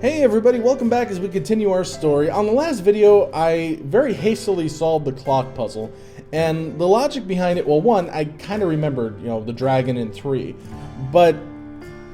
Hey everybody, welcome back as we continue our story. On the last video, I very hastily solved the clock puzzle, and the logic behind it, well, one, I kind of remembered, the dragon in 3, but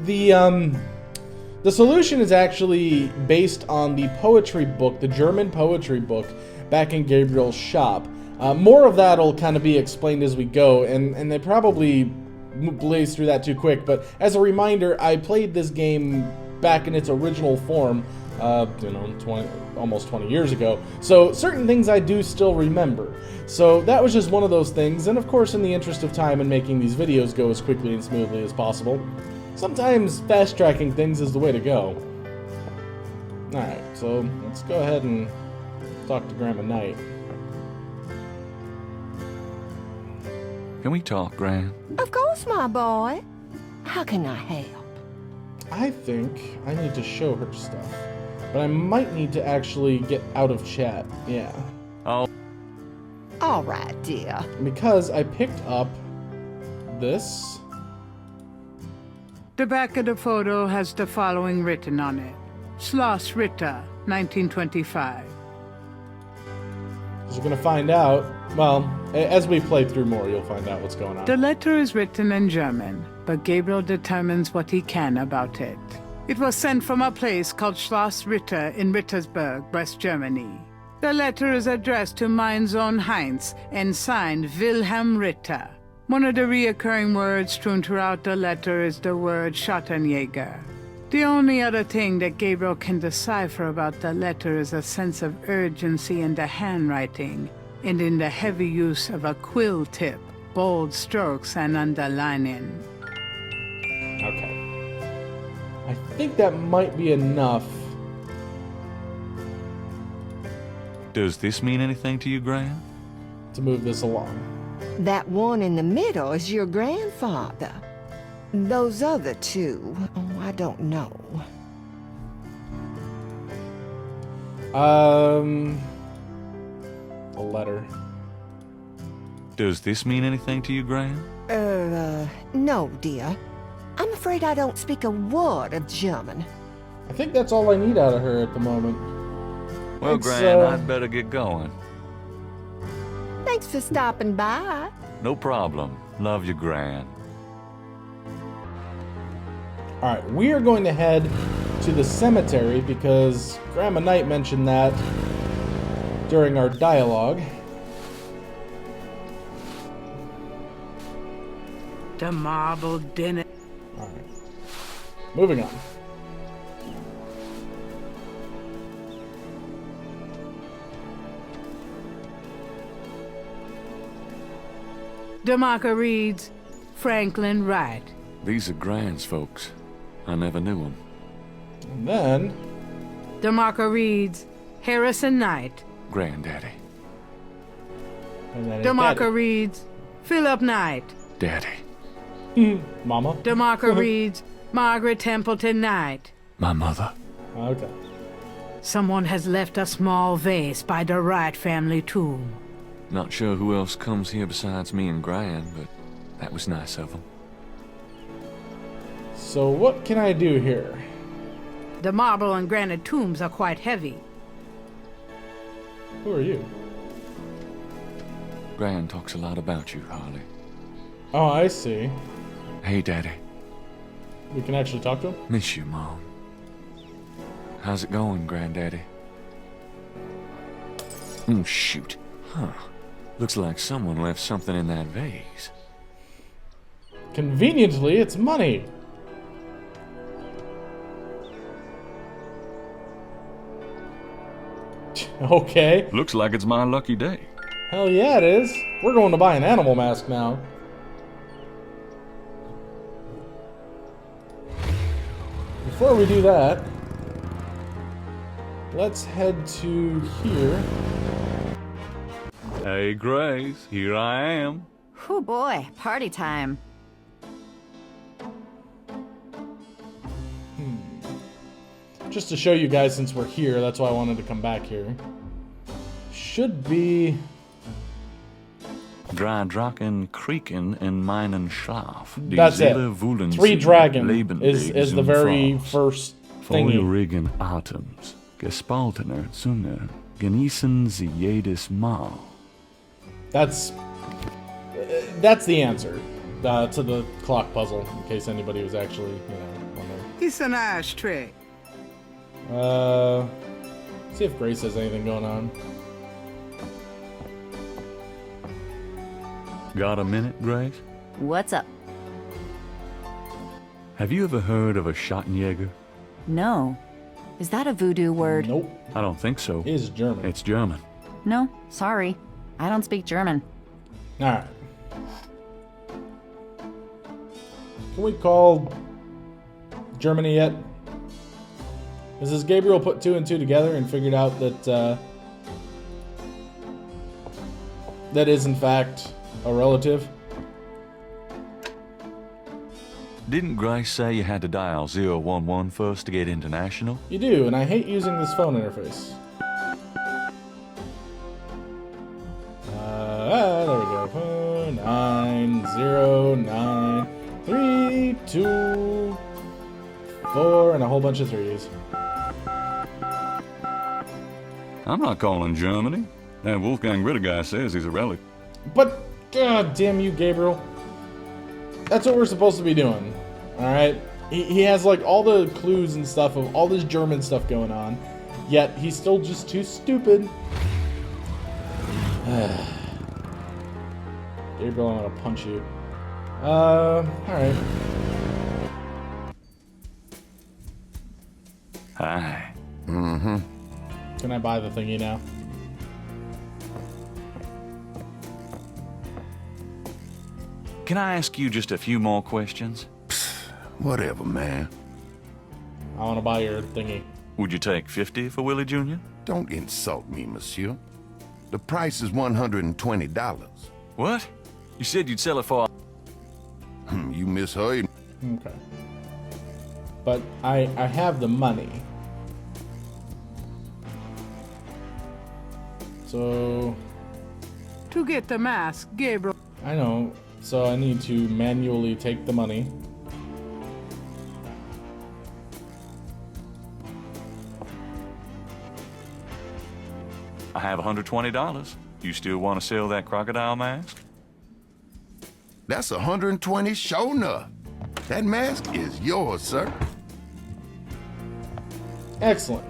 the solution is actually based on the poetry book, the German poetry book, back in Gabriel's shop. More of that will kind of be explained as we go, and they probably blaze through that too quick, but as a reminder, I played this game back in its original form, almost 20 years ago, so certain things I do still remember. So that was just one of those things, and of course in the interest of time and making these videos go as quickly and smoothly as possible, sometimes fast-tracking things is the way to go. Alright, so let's go ahead and talk to Gabriel Knight. Can we talk, Gran? Of course, my boy. How can I help? I think I need to show her stuff, but I might need to actually get out of chat, yeah. Oh. All right, dear. Because I picked up this. The back of the photo has the following written on it. Schloss Ritter, 1925. As you're gonna find out, well, as we play through more, you'll find out what's going on. The letter is written in German, but Gabriel determines what he can about it. It was sent from a place called Schloss Ritter in Rittersberg, West Germany. The letter is addressed to mein Sohn Heinz and signed Wilhelm Ritter. One of the reoccurring words strewn throughout the letter is the word Schattenjäger. The only other thing that Gabriel can decipher about the letter is a sense of urgency in the handwriting and in the heavy use of a quill tip, bold strokes, and underlining. Okay. I think that might be enough. Does this mean anything to you, Gran? To move this along. That one in the middle is your grandfather. Those other two, I don't know. A letter. Does this mean anything to you, Gran? No, dear. I'm afraid I don't speak a word of German. I think that's all I need out of her at the moment. Well, Gran, I'd better get going. Thanks for stopping by. No problem. Love you, Gran. Alright, we are going to head to the cemetery because Gabriel Knight mentioned that during our dialogue. The marble dinner. Alright. Moving on. The marker reads, Franklin Wright. These are Gran's folks. I never knew them. And then... The marker reads, Harrison Knight. Granddaddy. And then The marker Daddy. reads, Philip Knight. Daddy. Mama. The marker reads, Margaret Templeton Knight. My mother. Okay. Someone has left a small vase by the Wright family tomb. Not sure who else comes here besides me and Gran, but that was nice of them. So what can I do here? The marble and granite tombs are quite heavy. Who are you? Gran talks a lot about you, Harley. Oh, I see. Hey, Daddy. We can actually talk to him? Miss you, Mom. How's it going, Granddaddy? Oh, shoot. Huh. Looks like someone left something in that vase. Conveniently, it's money. Okay. Looks like it's my lucky day. Hell yeah, it is. We're going to buy an animal mask now. Before we do that, let's head to here. Hey, Grace, here I am. Oh boy, party time. Just to show you guys, since we're here, that's why I wanted to come back here. Should be Drei Drachen kriegen in meinen Schlaf. Die That's it. Seele wollen 3 sie dragon lebendig is the zum very Frost. first Foliorigen atoms, gespaltener Zunge, genießen Sie jedes Mal. That's the answer to the clock puzzle, in case anybody was actually, wondering. It's an ashtray. See if Grace has anything going on. Got a minute, Grace? What's up? Have you ever heard of a Schattenjäger? No. Is that a voodoo word? Nope. I don't think so. It is German. It's German. No, sorry. I don't speak German. Alright. Can we call Germany yet? Has Gabriel put 2 and 2 together and figured out that that is in fact a relative? Didn't Grace say you had to dial 011 first to get international? You do, and I hate using this phone interface. There we go. 90932 and a whole bunch of 3s. I'm not calling Germany. That Wolfgang Ritter guy says he's a relic. But, god damn you, Gabriel. That's what we're supposed to be doing. Alright? He has, like, all the clues and stuff of all this German stuff going on. Yet, he's still just too stupid. Gabriel, I'm gonna punch you. Alright. Hi. Can I buy the thingy now? Can I ask you just a few more questions? Whatever, man. I want to buy your thingy. Would you take 50 for Willie Jr.? Don't insult me, monsieur. The price is $120. What? You said you'd sell it for... You misheard. Okay. But I have the money. So... To get the mask, Gabriel. I know. So I need to manually take the money. I have $120. You still want to sell that crocodile mask? That's 120 sure enough. That mask is yours, sir. Excellent.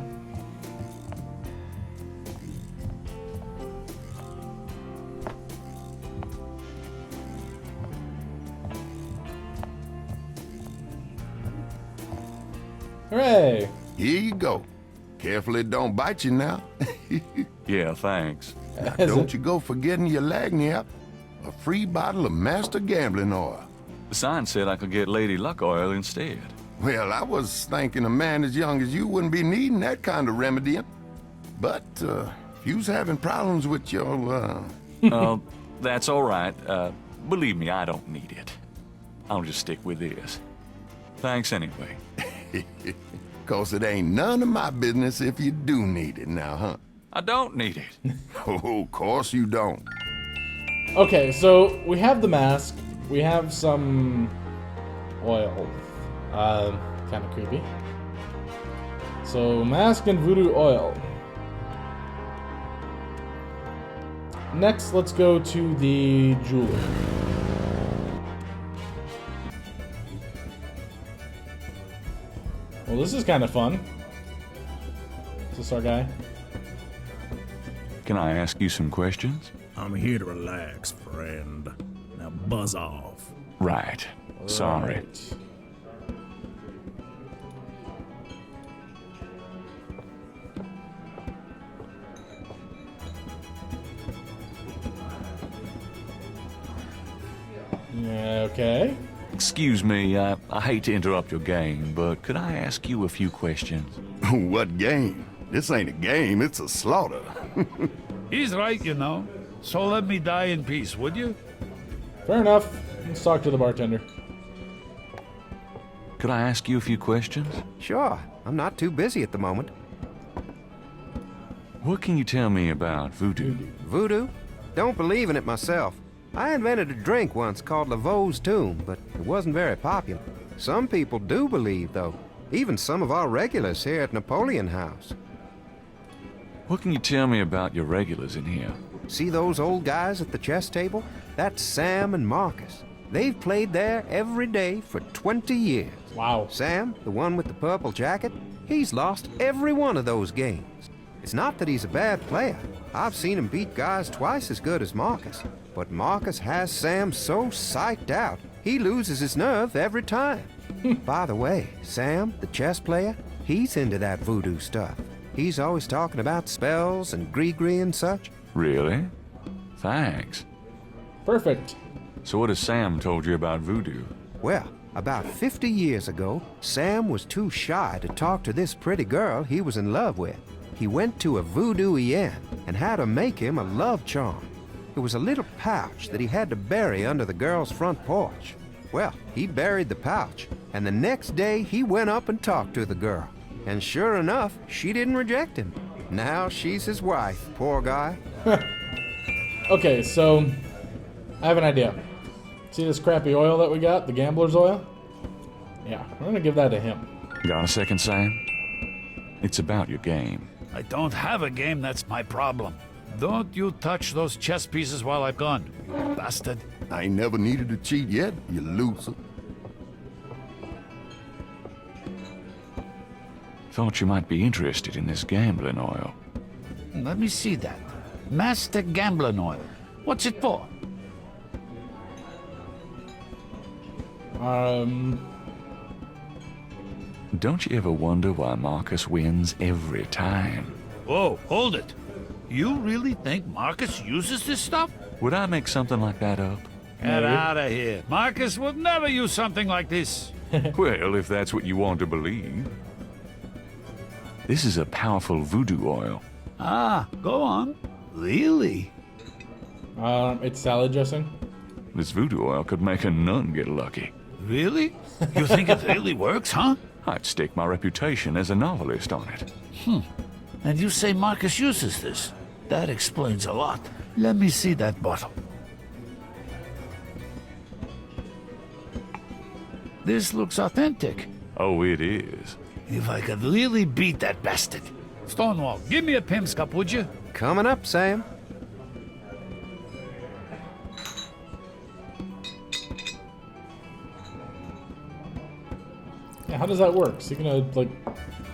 Hooray! Here you go. Carefully don't bite you now. Yeah, thanks. Now, don't you go forgetting your lagniappe. A free bottle of master gambling oil. The sign said I could get Lady Luck oil instead. Well, I was thinking a man as young as you wouldn't be needing that kind of remedy. But, if you's having problems with your, That's all right. Believe me, I don't need it. I'll just stick with this. Thanks anyway. 'Cause it ain't none of my business if you do need it now, huh? I don't need it. Oh, of course you don't. Okay, so we have the mask. We have some oil. Kind of creepy. So, mask and voodoo oil. Next, let's go to the jeweler. Well, this is kind of fun. Is this our guy? Can I ask you some questions? I'm here to relax, friend. Now buzz off. Right. Sorry. Right. Yeah, okay. Excuse me, I hate to interrupt your game, but could I ask you a few questions? What game? This ain't a game, it's a slaughter. He's right, you know. So let me die in peace, would you? Fair enough. Let's talk to the bartender. Could I ask you a few questions? Sure. I'm not too busy at the moment. What can you tell me about voodoo? Voodoo? Don't believe in it myself. I invented a drink once called Laveau's Tomb, but it wasn't very popular. Some people do believe, though. Even some of our regulars here at Napoleon House. What can you tell me about your regulars in here? See those old guys at the chess table? That's Sam and Marcus. They've played there every day for 20 years. Wow. Sam, the one with the purple jacket, he's lost every one of those games. It's not that he's a bad player. I've seen him beat guys twice as good as Marcus. But Marcus has Sam so psyched out, he loses his nerve every time. By the way, Sam, the chess player, he's into that voodoo stuff. He's always talking about spells and gree-gree and such. Really? Thanks. Perfect. So what has Sam told you about voodoo? Well, about 50 years ago, Sam was too shy to talk to this pretty girl he was in love with. He went to a voodoo-ien and had her make him a love charm. It was a little pouch that he had to bury under the girl's front porch. Well, he buried the pouch, and the next day he went up and talked to the girl. And sure enough, she didn't reject him. Now she's his wife, poor guy. Okay, so I have an idea. See this crappy oil that we got, the gambler's oil? Yeah, we're gonna give that to him. Got a second, Sam? It's about your game. I don't have a game, that's my problem. Don't you touch those chess pieces while I'm gone, you bastard. I ain't never needed to cheat yet, you loser. Thought you might be interested in this gambling oil. Let me see that. Master Gambling Oil. What's it for? Don't you ever wonder why Marcus wins every time? Whoa, hold it. You really think Marcus uses this stuff? Would I make something like that up? Get out of here. Marcus would never use something like this. Well, if that's what you want to believe. This is a powerful voodoo oil. Ah, go on. Really? It's salad dressing. This voodoo oil could make a nun get lucky. Really? You think it really works, huh? I'd stake my reputation as a novelist on it. And you say Marcus uses this? That explains a lot. Let me see that bottle. This looks authentic. Oh, it is. If I could really beat that bastard. Stonewall, give me a Pim's cup, would you? Coming up, Sam. Yeah, how does that work? Is he gonna, like...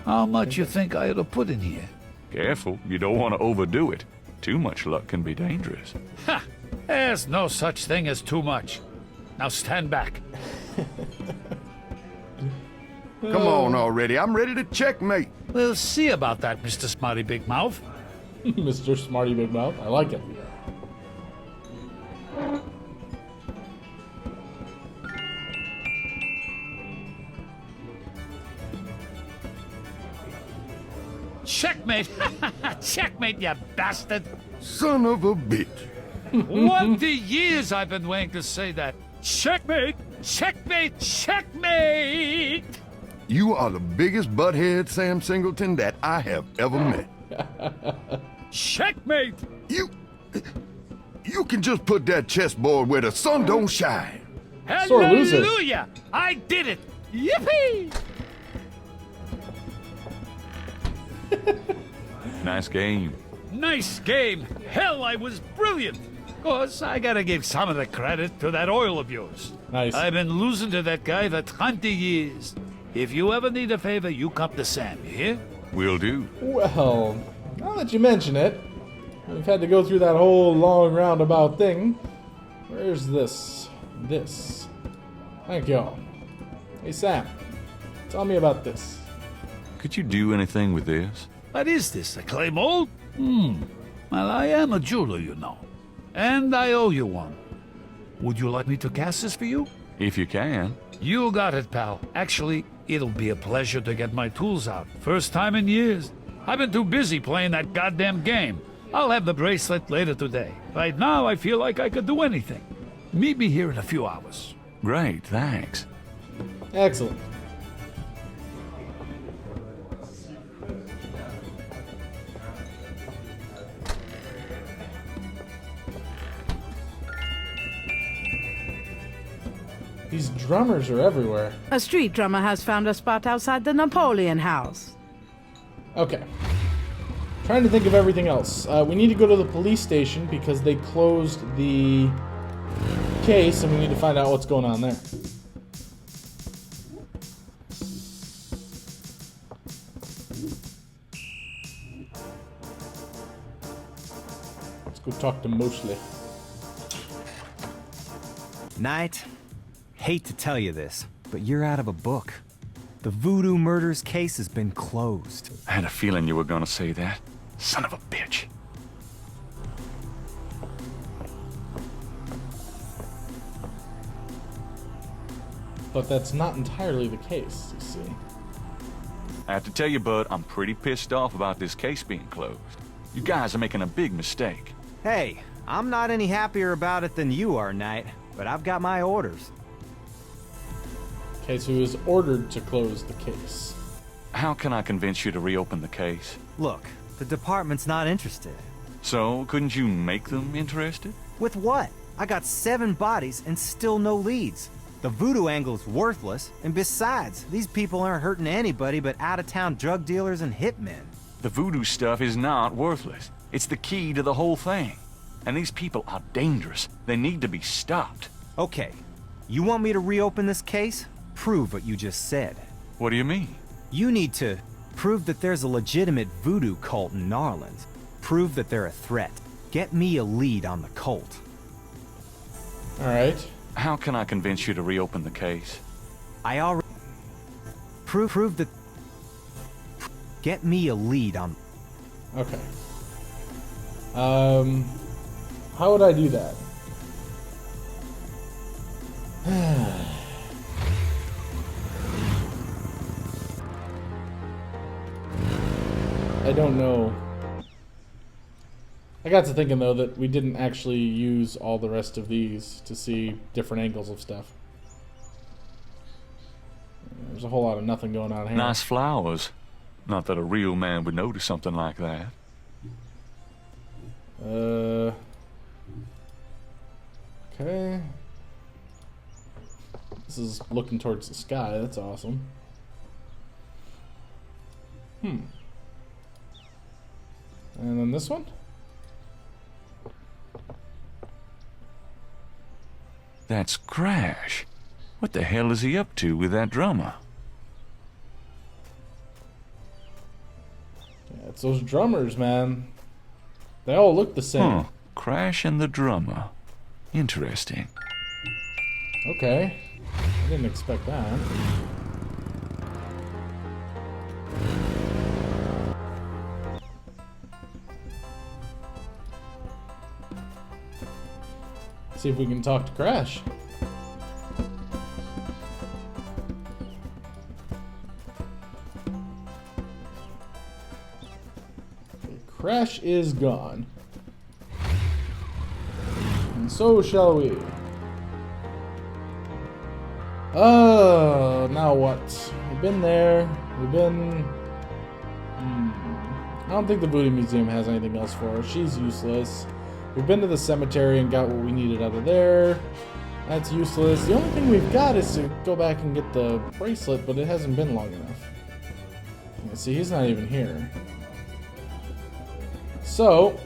How much you think I ought to put in here? Careful, you don't want to overdo it. Too much luck can be dangerous. Ha! There's no such thing as too much. Now stand back. Come on already, I'm ready to checkmate. We'll see about that, Mr. Smarty Big Mouth. Mr. Smarty Big Mouth. I like it. Checkmate! Checkmate, you bastard! Son of a bitch. 20 years I've been waiting to say that. Checkmate! Checkmate! Checkmate! You are the biggest butthead, Sam Singleton, that I have ever met. Checkmate! You can just put that chessboard where the sun don't shine. Sore loser. Hallelujah! I did it! Yippee! Nice game. Nice game. Hell, I was brilliant. Of course, I gotta give some of the credit to that oil of yours. Nice. I've been losing to that guy for 20 years. If you ever need a favor, you come to Sam, you hear? Will do. Well, now that you mention it, we've had to go through that whole long roundabout thing. Where's this? This. Thank you. Hey, Sam, tell me about this. Could you do anything with this? What is this, a clay mold? Well, I am a jeweler, you know. And I owe you one. Would you like me to cast this for you? If you can. You got it, pal. Actually, it'll be a pleasure to get my tools out. First time in years. I've been too busy playing that goddamn game. I'll have the bracelet later today. Right now, I feel like I could do anything. Meet me here in a few hours. Great, thanks. Excellent. These drummers are everywhere. A street drummer has found a spot outside the Napoleon House. Okay. Trying to think of everything else. We need to go to the police station because they closed the case and we need to find out what's going on there. Let's go talk to Mosley. Knight, hate to tell you this, but you're out of a book. The voodoo murders case has been closed. I had a feeling you were gonna say that. Son of a bitch. But that's not entirely the case, you see. I have to tell you, bud, I'm pretty pissed off about this case being closed. You guys are making a big mistake. Hey, I'm not any happier about it than you are, Knight, but I've got my orders. Okay, so he was ordered to close the case. How can I convince you to reopen the case? Look, the department's not interested. So, couldn't you make them interested? With what? I got 7 bodies and still no leads. The voodoo angle's worthless, and besides, these people aren't hurting anybody but out-of-town drug dealers and hitmen. The voodoo stuff is not worthless. It's the key to the whole thing. And these people are dangerous. They need to be stopped. Okay, you want me to reopen this case? Prove what you just said. What do you mean? You need to prove that there's a legitimate voodoo cult in Narlands. Prove that they're a threat. Get me a lead on the cult. Alright. How can I convince you to reopen the case? I already... Prove that... Get me a lead on... Okay. How would I do that? I don't know. I got to thinking though that we didn't actually use all the rest of these to see different angles of stuff. There's a whole lot of nothing going on here. Nice flowers. Not that a real man would notice something like that. Okay. This is looking towards the sky. That's awesome. And then this one? That's Crash. What the hell is he up to with that drummer? Yeah, it's those drummers, man. They all look the same. Huh. Crash and the drummer. Interesting. Okay. I didn't expect that. See if we can talk to Crash. Okay, Crash is gone. And so shall we. Oh, now what? We've been there. We've been... I don't think the Voodoo Museum has anything else for her. She's useless. We've been to the cemetery and got what we needed out of there. That's useless. The only thing we've got is to go back and get the bracelet, but it hasn't been long enough. Yeah, see, he's not even here. So,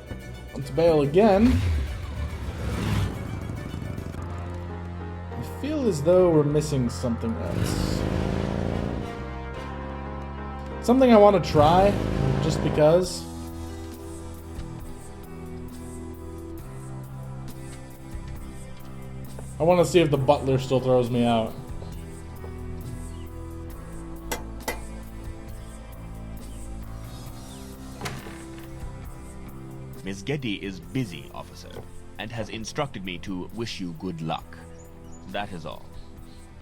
let's bail again. I feel as though we're missing something else. Something I want to try, just because. I want to see if the butler still throws me out. Miss Getty is busy, officer, and has instructed me to wish you good luck. That is all.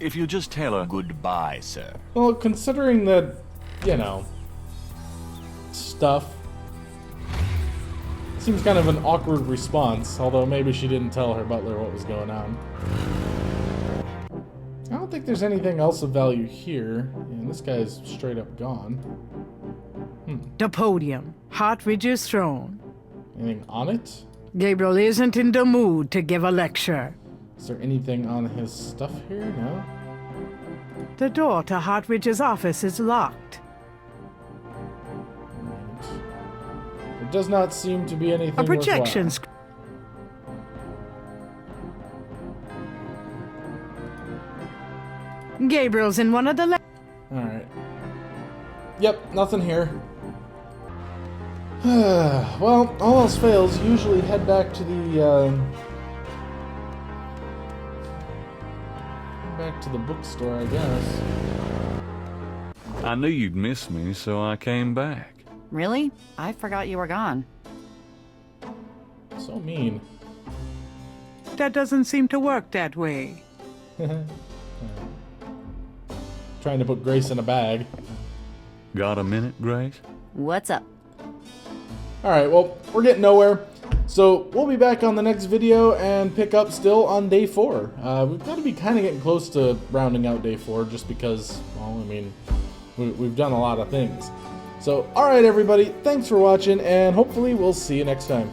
If you just tell her... Goodbye, sir. Well, considering that, you know, stuff, seems kind of an awkward response, although maybe she didn't tell her butler what was going on. I don't think there's anything else of value here. And this guy's straight up gone. The podium. Hartridge's throne. Anything on it? Gabriel isn't in the mood to give a lecture. Is there anything on his stuff here? No? The door to Hartridge's office is locked. There does not seem to be anything A projection worthwhile. screen. Gabriel's in one of the Alright. Yep, nothing here. Well, all else fails, usually head back to the, back to the bookstore, I guess. I knew you'd miss me, so I came back. Really? I forgot you were gone. So mean. That doesn't seem to work that way. Trying to put Grace in a bag. Got a minute, Grace? What's up? Alright, well, we're getting nowhere. So, we'll be back on the next video and pick up still on day 4. We've got to be kind of getting close to rounding out day 4 just because, well, I mean, we've done a lot of things. So, alright everybody, thanks for watching and hopefully we'll see you next time.